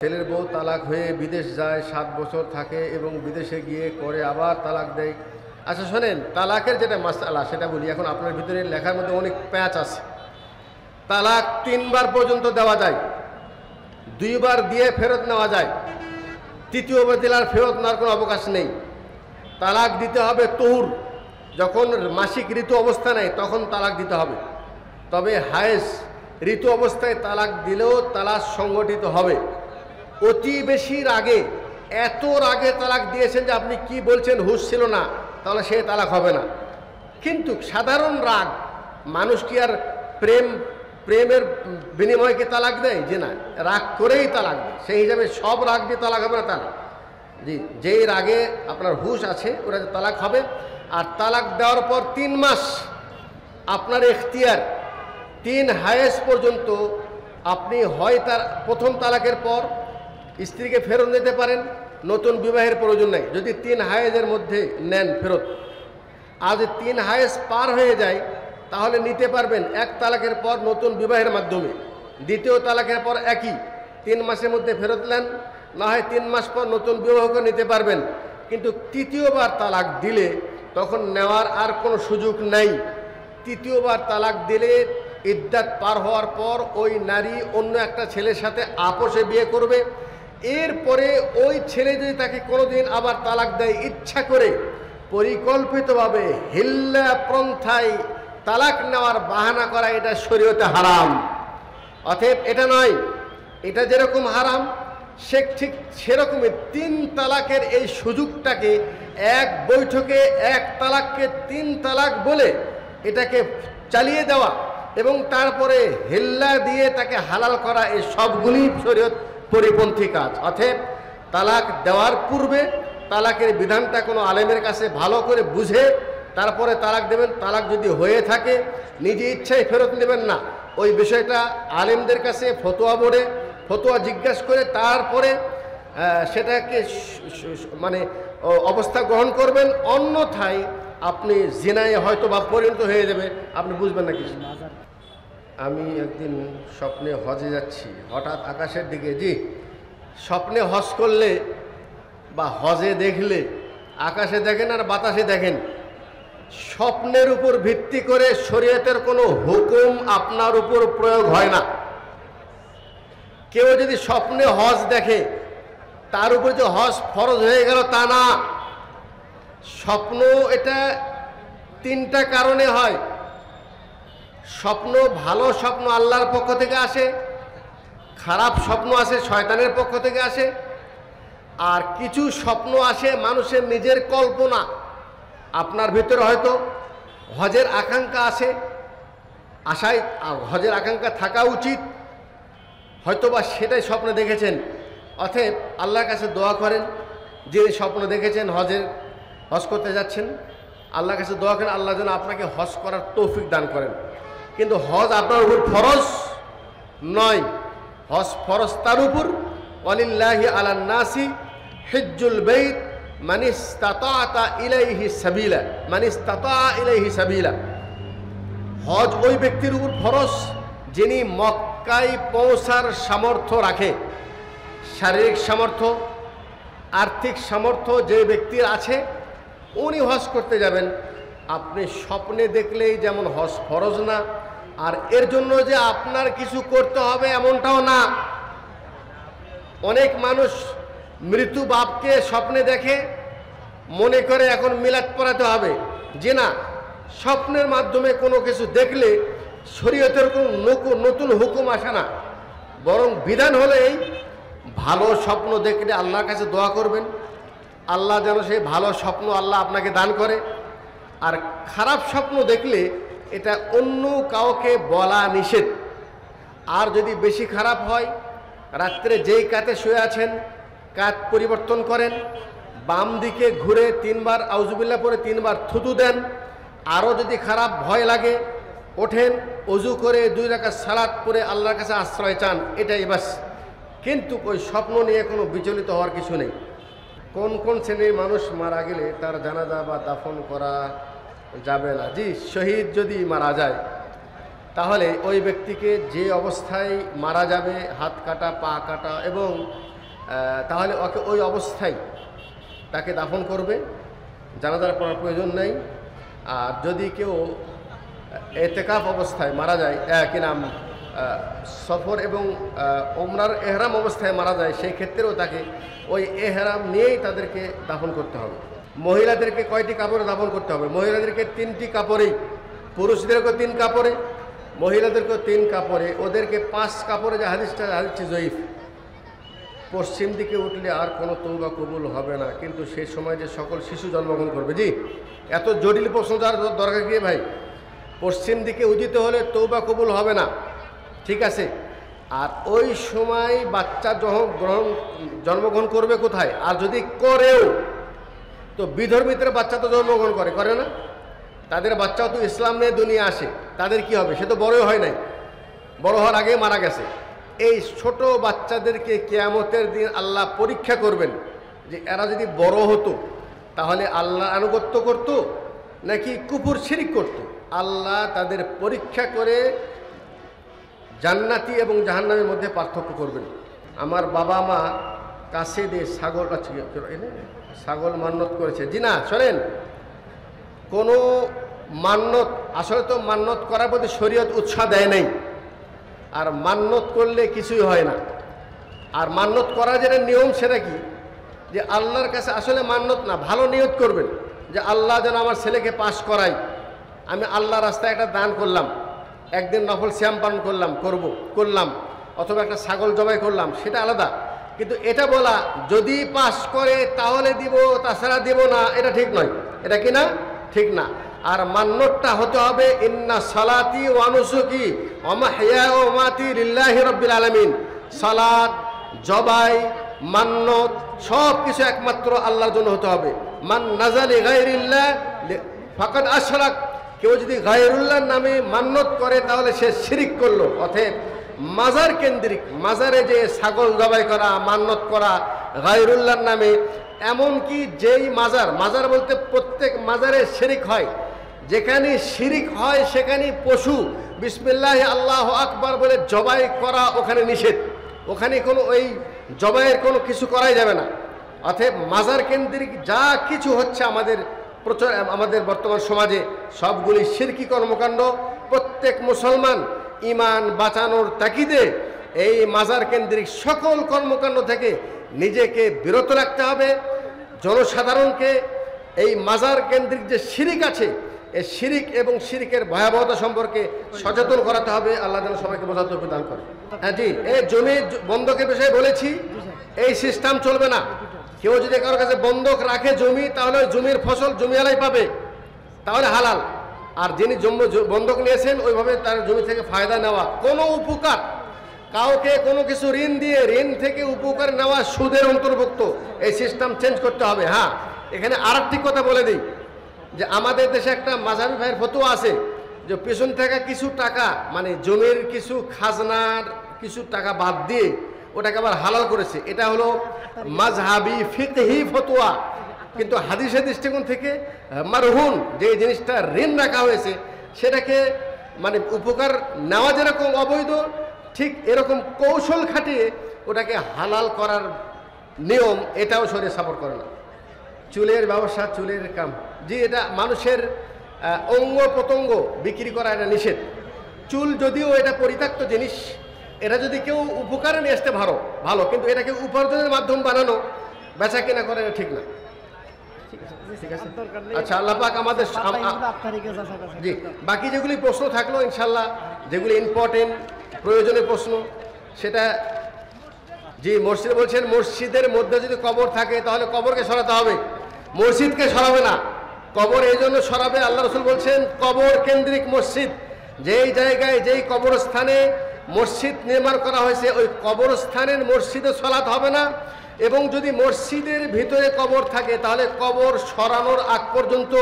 ছেলের বউ তালাক হয়ে বিদেশ যায়, 7 বছর থাকে এবং বিদেশে গিয়ে করে আবার তালাক দেয়। আচ্ছা শোনেন, তালাকের যেটা মাসআলা সেটা বলি। এখন আপনার ভিতরে লেখার মধ্যে অনেক প্যাঁচ আছে। তালাক 3 বার পর্যন্ত দেওয়া যায়, 2 বার দিয়ে ফেরত নেওয়া যায়, 3য় দিলে আর ফেরত নেওয়ার কোনো অবকাশ নেই। তালাক দিতে হবে তহুর, যখন মাসিক ঋতু অবস্থা নেই তখন তালাক দিতে হবে। তবে হায়েস ঋতু অবস্থায় তালাক দিলেও তালাক সংগঠিত হবে। অতি বেশির আগে, এত আগে তালাক দিয়েছেন যে আপনি কি বলছেন হুঁশ ছিল না, তাহলে সে তালাক হবে না। কিন্তু সাধারণ রাগ, মানুষ কি আর প্রেমের বিনিময়ে কি তালাক দেয়? যে না, রাগ করেই তালাক দেয়। সেই হিসাবে সব রাগ দিয়ে তালাক হবে না তা না। জি, যেই রাগে আপনার হুঁশ আছে ওরা যে তালাক হবে। আর তালাক দেওয়ার পর 3 মাস আপনার এখতিয়ার, 3 হায়েস পর্যন্ত আপনি হয় তার প্রথম তালাকের পর স্ত্রীকে ফেরত নিতে পারেন, নতুন বিবাহের প্রয়োজন নেই যদি 3 হায়েজের মধ্যে নেন ফেরত। আর যদি 3 হায়েজ পার হয়ে যায় তাহলে নিতে পারবেন 1 তালাকের পর নতুন বিবাহের মাধ্যমে, 2য় তালাকের পর একই 3 মাসের মধ্যে ফেরত নেন, না হয় 3 মাস পর নতুন বিবাহকে নিতে পারবেন। কিন্তু 3য়বার তালাক দিলে তখন নেওয়ার আর কোনো সুযোগ নেই। 3য়বার তালাক দিলে ইদ্দাত পার হওয়ার পর ওই নারী অন্য একটা ছেলের সাথে আপোষে বিয়ে করবে। এরপরে ওই ছেলে যদি তাকে কোনোদিন আবার তালাক দেয় ইচ্ছা করে, পরিকল্পিতভাবে হিল্লা পন্থায় তালাক নেওয়ার বাহানা করা, এটা শরীয়তে হারাম। অতএব এটা নয়, এটা যেরকম হারাম সে ঠিক সেরকমই 3 তালাকের এই সুযোগটাকে এক বৈঠকে 1 তালাককে 3 তালাক বলে এটাকে চালিয়ে দেওয়া এবং তারপরে হিল্লা দিয়ে তাকে হালাল করা, এই সবগুলি শরীয়ত পরিপন্থী কাজ। অতএব তালাক দেওয়ার পূর্বে তালাকের বিধানটা কোনো আলেমের কাছে ভালো করে বুঝে তারপরে তালাক দেবেন। তালাক যদি হয়ে থাকে নিজে ইচ্ছায় ফেরত নেবেন না, ওই বিষয়টা আলেমদের কাছে ফতোয়া বোর্ডে ফতোয়া জিজ্ঞাসা করে তারপরে সেটাকে মানে অবস্থা গ্রহণ করবেন। অন্যথায় আপনি জিনায় হয়তো বা পরিণত হয়ে যাবে, আপনি বুঝবেন না কিছু। আমি একদিন স্বপ্নে হজে যাচ্ছি, হঠাৎ আকাশের দিকে, জি স্বপ্নে হজ করলে বা হজে দেখলে আকাশে দেখেন আর বাতাসে দেখেন, স্বপ্নের উপর ভিত্তি করে শরীয়তের কোনো হুকুম আপনার উপর প্রয়োগ হয় না। কেউ যদি স্বপ্নে হজ দেখে তার উপর যে হজ ফরজ হয়ে গেল তা না। স্বপ্ন এটা 3টা কারণে হয়। স্বপ্ন, ভালো স্বপ্ন আল্লাহর পক্ষ থেকে আসে, খারাপ স্বপ্ন আসে শয়তানের পক্ষ থেকে আসে, আর কিছু স্বপ্ন আসে মানুষের নিজের কল্পনা। আপনার ভিতরে হয়তো হজের আকাঙ্ক্ষা আসে, আশায় হজের আকাঙ্ক্ষা থাকা উচিত, হয়তোবা সেটাই স্বপ্নে দেখেছেন। অতএব আল্লাহর কাছে দোয়া করেন, যে স্বপ্ন দেখেছেন হজ করতে যাচ্ছেন, আল্লাহর কাছে দোয়া করেন আল্লাহ যেন আপনাকে হজ করার তৌফিক দান করেন। কিন্তু হজ আপনার উপর ফরজ নয়, হজ ফরজ তার উপর। ওয়ালিল্লাহি আলান নাসি হিজ্জুল বাইত মান ইসতাতা ইলাইহি সাবিলা, মান ইসতাতা ইলাইহি সাবিলা। হজ ওই ব্যক্তির উপর ফরজ যিনি মক্কায় পৌঁছার সামর্থ্য রাখে। শারীরিক সামর্থ্য, আর্থিক সামর্থ্য যে ব্যক্তির আছে উনি হজ করতে যাবেন। আপনি স্বপ্নে দেখলেই যেমন হজ ফরজ না, আর এর জন্য যে আপনার কিছু করতে হবে এমনটাও না। অনেক মানুষ মৃত্যু বাপকে স্বপ্নে দেখে, মনে করে এখন মিলাদ পড়াতে হবে। যে না, স্বপ্নের মাধ্যমে কোনো কিছু দেখলে শরীয়তের কোনো নতুন হুকুম আসে না, বরং বিধান হলে এই ভালো স্বপ্ন দেখলে আল্লাহর কাছে দোয়া করবেন, আল্লাহ যেন সেই ভালো স্বপ্ন আল্লাহ আপনাকে দান করে। আর খারাপ স্বপ্ন দেখলে এটা অন্য কাউকে বলা নিষেধ। আর যদি বেশি খারাপ হয়, রাত্রে যেই কাতে শুয়ে আছেন কাত পরিবর্তন করেন, বাম দিকে ঘুরে 3 বার আউযুবিল্লাহ পরে 3 বার থুতু দেন। আরও যদি খারাপ ভয় লাগে ওঠেন, অজু করে 2 রাকাত সালাত পড়ে আল্লাহর কাছে আশ্রয় চান, এটাই বাস। কিন্তু ওই স্বপ্ন নিয়ে কোনো বিচলিত হওয়ার কিছু নেই। কোন কোন শ্রেণীর মানুষ মারা গেলে তার জানাজা বা দাফন করা যাবে না? জি, শহীদ যদি মারা যায় তাহলে ওই ব্যক্তিকে যে অবস্থায় মারা যাবে, হাত কাটা, পা কাটা, এবং তাহলে ওকে ওই অবস্থায় তাকে দাফন করবে, জানাজার পড়ার প্রয়োজন নেই। আর যদি কেউ এতেকাফ অবস্থায় মারা যায়, কি নাম, সফর এবং ওমরার এহরাম অবস্থায় মারা যায়, সেই ক্ষেত্রেও তাকে ওই এহরাম নিয়েই তাদেরকে দাফন করতে হবে। মহিলাদেরকে কয়টি কাপড়ে দাফন করতে হবে? মহিলাদেরকে 3টি কাপড়েই, পুরুষদেরকেও 3 কাপড়ে, মহিলাদেরকেও 3 কাপড়ে, ওদেরকে 5 কাপড়ে। যে হাদিসটা জয়ীফ। পশ্চিম দিকে উঠলে আর কোনো তওবা কবুল হবে না, কিন্তু সেই সময় যে সকল শিশু জন্মগ্রহণ করবে। জি, এত জটিল প্রশ্ন যার দরকার কি ভাই? পশ্চিম দিকে উদিত হলে তওবা কবুল হবে না, ঠিক আছে। আর ওই সময় বাচ্চা জন্মগ্রহণ করবে কোথায়? আর যদি করেও তো বিধর্মীদের বাচ্চা তো জন্মগ্রহণ করে না? তাদের বাচ্চাও তো ইসলাম নিয়ে দুনিয়া আসে, তাদের কি হবে? সে তো বড়ই হয় নাই, বড় হওয়ার আগে মারা গেছে। এই ছোট বাচ্চাদেরকে কিয়ামতের দিন আল্লাহ পরীক্ষা করবেন যে এরা যদি বড় হতো তাহলে আল্লাহ আনুগত্য করত নাকি কুফর শিরিক করত। আল্লাহ তাদের পরীক্ষা করে জান্নাতি এবং জাহান্নামের মধ্যে পার্থক্য করবেন। আমার বাবা মা কাছে দিয়ে ছাগল মান্নত করেছে। জি না, শোনেন, কোনো মান্নত, আসলে তো মান্নত করার প্রতি শরীয়ত উৎসাহ দেয় নাই। আর মান্নত করলে কিছুই হয় না। আর মান্নত করার যেটা নিয়ম সেটা কি? যে আল্লাহর কাছে আসলে মান্নত না, ভালো নিয়ত করবেন যে আল্লাহ যেন আমার ছেলেকে পাশ করাই, আমি আল্লাহ রাস্তায় একটা দান করলাম, একদিন নফল সিয়াম পালন করলাম, অথবা একটা ছাগল জবাই করলাম, সেটা আলাদা। কিন্তু এটা বলা যদি পাশ করে তাহলে দিব, তাছাড়া দিব না, এটা ঠিক নয়। এটা কি না? ঠিক না। আর মান্নতটা হতে হবে ইন্না সালাতি ওয়া নুসুকি ওয়া মাহইয়ায়া ওয়া মামাতি লিল্লাহি রাব্বিল আলামিন। সালাত, জবাই, মান্নত সব কিছু একমাত্র আল্লাহর জন্য হতে হবে। মান নাজালি গায়রিল্লাহ ফাকাদ আশরাক। কেউ যদি গায়রুল্লাহর নামে মান্নত করে তাহলে সে শিরিক করলো। অতএব মাজার কেন্দ্রিক, মাজারে যে ছাগল জবাই করা, মান্নত করা গায়রুল্লাহর নামে, এমনকি যেই মাজার বলতে প্রত্যেক মাজারে শিরিক হয়, যেখানে শিরিক হয় সেখানে পশু বিসমিল্লাহ আল্লাহু আকবার বলে জবাই করা ওখানে নিষেধ। ওখানে কোনো ওই জবাইয়ের কোনো কিছু করাই যাবে না। অতএব মাজার কেন্দ্রিক যা কিছু হচ্ছে আমাদের বর্তমান সমাজে সবগুলি শিরকি কর্মকাণ্ড। প্রত্যেক মুসলমান ঈমান বাঁচানোর তাগিদে এই মাজার কেন্দ্রিক সকল কর্মকাণ্ড থেকে নিজেকে বিরত রাখতে হবে। জনসাধারণকে এই মাজার কেন্দ্রিক যে শিরিক আছে, এই শিরিক এবং শিরিকের ভয়াবহতা সম্পর্কে সচেতন করাতে হবে। আল্লাহ যেন সবাইকে বোঝার তৌফিক দান করে। হ্যাঁ জি, এই জমি বন্ধকের বিষয়ে বলেছি, এই সিস্টেম চলবে না। কেউ যদি কারোর কাছে বন্ধক রাখে জমি, তাহলে ওই জমির ফসল জমিওয়ালাই পাবে, তাহলে হালাল। আর যিনি বন্ধক নিয়েছেন ওইভাবে তার জমি থেকে ফায়দা নেওয়া, কোনো উপকার, কাউকে কোনো কিছু ঋণ দিয়ে ঋণ থেকে উপকার নেওয়া সুদের অন্তর্ভুক্ত। এই সিস্টেম চেঞ্জ করতে হবে। হ্যাঁ, এখানে আরেকটি কথা বলে দিই যে আমাদের দেশে একটা মাযহাবী ভাইয়ের ফতোয়া আছে যে পেছন থেকে কিছু টাকা, মানে জমির কিছু খাজনার কিছু টাকা বাদ দিয়ে ওটাকে আবার হালাল করেছে। এটা হলো মাযহাবী ফিকহি ফতোয়া, কিন্তু হাদিসের দৃষ্টিকোণ থেকে মারহুন যে জিনিসটা ঋণ রাখা হয়েছে সেটাকে মানে উপকার নেওয়া যেরকম অবৈধ, ঠিক এরকম কৌশল খাটিয়ে ওটাকে হালাল করার নিয়ম এটাও শরীয়ত সাপোর্ট করে না। চুলের ব্যবসা, চুলের কাম, জি, এটা মানুষের অঙ্গ প্রত্যঙ্গ বিক্রি করা এটা নিষেধ। চুল যদিও এটা পরিত্যক্ত জিনিস, এটা যদি কেউ উপকারে নিয়ে আসতে ভালো, কিন্তু এটাকে উপার্জনের মাধ্যম বানানো, বেচা কেনা করে এটা ঠিক না। ঠিক আছে, আচ্ছা, আল্লাহ পাক আমাদের জি বাকি যেগুলি প্রশ্ন থাকলো ইনশাল্লাহ, যেগুলি ইম্পর্টেন্ট প্রয়োজনীয় প্রশ্ন, সেটা জি মসজিদে বলছেন মসজিদের মধ্যে যদি কবর থাকে তাহলে কবরকে সরাতে হবে, মসজিদকে সরাবে না। কবর এই জন্য সরাবে, আল্লাহ রাসূল বলছেন কবর কেন্দ্রিক মসজিদ, যেই জায়গায় যেই কবরস্থানে মসজিদ নির্মাণ করা হয়েছে ওই কবরস্থানের মসজিদে সালাত হবে না। এবং যদি মসজিদের ভিতরে কবর থাকে তাহলে কবর সরানোর আগ পর্যন্ত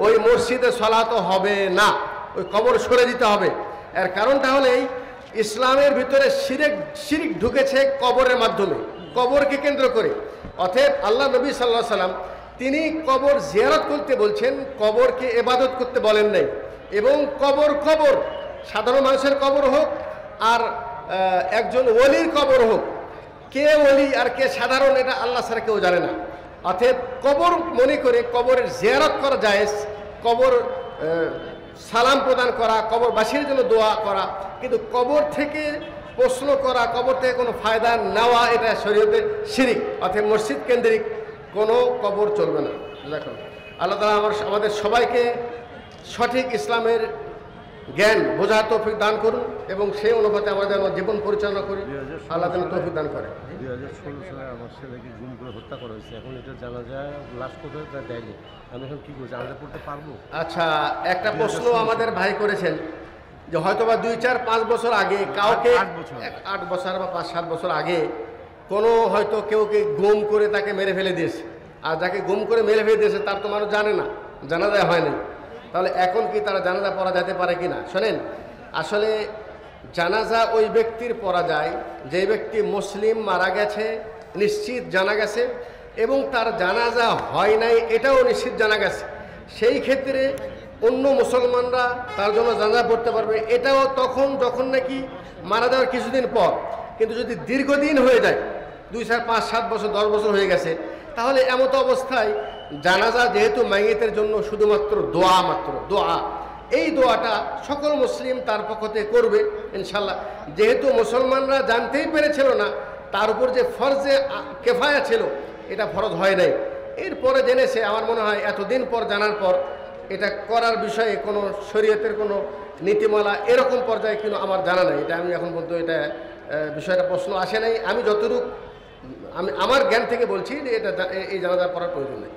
ওই মসজিদে সালাতও হবে না, ওই কবর সরে দিতে হবে। এর কারণটা হলেই ইসলামের ভিতরে শিরিক ঢুকেছে কবরের মাধ্যমে, কবরকে কেন্দ্র করে। অতএব আল্লাহ নবী সাল্লাল্লাহু আলাইহি সাল্লাম তিনি কবর জিয়ারত করতে বলছেন, কবরকে ইবাদত করতে বলেন নাই। এবং কবর সাধারণ মানুষের কবর হোক আর একজন ওলির কবর হোক, কে ওলি আর কে সাধারণ এটা আল্লাহ ছাড়া কেউ জানে না। অতএব কবর মনে করে কবরের জিয়ারত করা জায়েজ, কবর সালাম প্রদান করা, কবরবাসীর জন্য দোয়া করা, কিন্তু কবর থেকে প্রশ্ন করা, কবর থেকে কোনো ফায়দা নেওয়া এটা শরীয়তে শিরিক। অতএব মসজিদ কেন্দ্রিক কোনো কবর চলবে না। দেখুন আল্লাহ তাআলা আমাদের সবাইকে সঠিক ইসলামের জ্ঞান বোঝার তৌফিক দান করুন এবং সেই অনুপাতে আমাদের জীবন পরিচালনা করি। আল্লাহ যেন তৌফিক দান করে। 2016 সালে আমার ছেলেকে গুম করে হত্যা করা হয়েছে, এখন এটা জানা যায় লাশ কোথায় তা দেয়নি, আমি এখন কী করছি, আমরা পড়তে পারবো? আচ্ছা, একটা প্রশ্ন আমাদের ভাই করেছেন যে হয়তোবা 2, 4, 5 বছর আগে কাউকে 8 বছর বা 5-7 বছর আগে কোনো হয়তো কেউকে গুম করে তাকে মেরে ফেলে দিয়েছে, আর যাকে গুম করে মেরে ফেলে দিয়েছে তার তো মানুষ জানে না, জানাজা হয় নাই। তাহলে এখন কি তারা জানাজা পড়া যেতে পারে কি না? শোনেন, আসলে জানাজা ওই ব্যক্তির পড়া যায় যে ব্যক্তি মুসলিম মারা গেছে নিশ্চিত জানা গেছে এবং তার জানাজা হয় নাই এটাও নিশ্চিত জানা গেছে। সেই ক্ষেত্রে অন্য মুসলমানরা তার জন্য জানাজা পড়তে পারবে, এটাও তখন যখন নাকি মারা যাওয়ার কিছুদিন পর। কিন্তু যদি দীর্ঘদিন হয়ে যায়, 2, 4, 5, 7 বছর 10 বছর হয়ে গেছে, তাহলে এমত অবস্থায় জানাজা যেহেতু মাইয়েতের জন্য শুধুমাত্র দোয়া, মাত্র দোয়া, এই দোয়াটা সকল মুসলিম তার পক্ষ থেকে করবে ইনশাল্লাহ। যেহেতু মুসলমানরা জানতেই পেরেছিল না, তার উপর যে ফরজে কেফায়া ছিল এটা ফরজ হয় নাই, এরপরে জেনেছে। আমার মনে হয় এতদিন পর জানার পর এটা করার বিষয়ে কোনো শরীয়তের কোনো নীতিমালা এরকম পর্যায়ে কিন্তু আমার জানা নাই। এটা আমি এখন পর্যন্ত এটা বিষয়টা প্রশ্ন আসে নাই। আমি যতটুকু আমি আমার জ্ঞান থেকে বলছি যে এটা এই জানাজা পড়ার প্রয়োজন নেই।